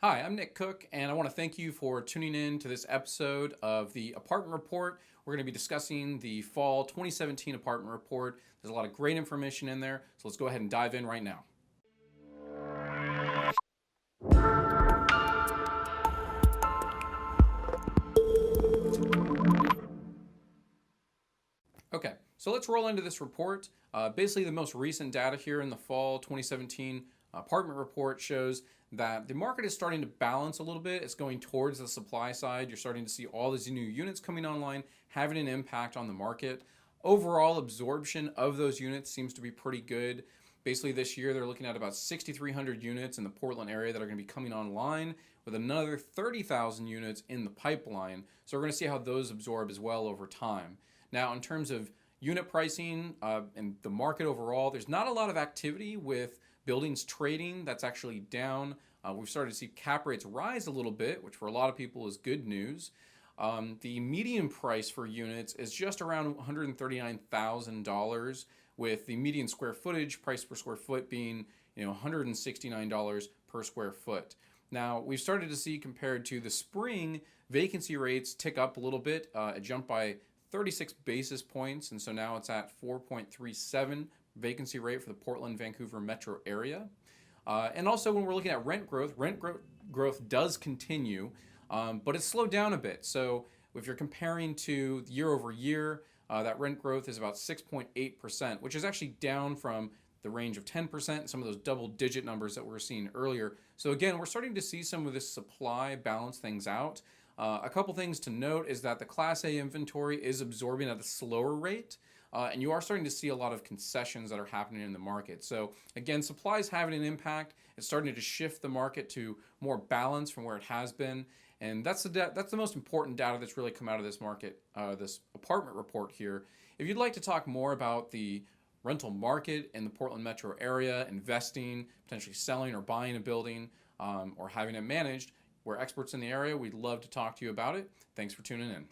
Hi, I'm Nick Cook, and I want to thank you for tuning in to this episode of the Apartment Report. We're going to be discussing the fall 2017 Apartment Report. There's a lot of great information in there, so let's go ahead and dive in right now. Okay, so let's roll into this report. Basically, the most recent data here in the fall 2017 apartment report shows that the market is starting to balance a little bit. It's going towards the supply side. You're starting to see all these new units coming online, having an impact on the market. Overall absorption of those units seems to be pretty good. Basically, this year they're looking at about 6,300 units in the Portland area that are going to be coming online, with another 30,000 units in the pipeline. So we're going to see how those absorb as well over time. Now, in terms of unit pricing and the market overall, there's not a lot of activity with buildings trading. That's actually down. We've started to see cap rates rise a little bit, which for a lot of people is good news. The median price for units is just around $139,000, with the median square footage price per square foot being $169 per square foot. Now, we've started to see, compared to the spring, vacancy rates tick up a little bit. It jumped by 36 basis points, and so now it's at 4.37 vacancy rate for the Portland, Vancouver metro area. And also, when we're looking at rent growth does continue, but it's slowed down a bit. So if you're comparing to year over year, that rent growth is about 6.8%, which is actually down from the range of 10%, some of those double-digit numbers that we were seeing earlier. So again, we're starting to see some of this supply balance things out. A couple things to note is that the Class A inventory is absorbing at a slower rate, and you are starting to see a lot of concessions that are happening in the market. So again, supply is having an impact. It's starting to shift the market to more balance from where it has been, and that's the most important data that's really come out of this market, this apartment report here. If you'd like to talk more about the rental market in the Portland metro area, investing, potentially selling or buying a building, or having it managed, we're experts in the area. We'd love to talk to you about it. Thanks for tuning in.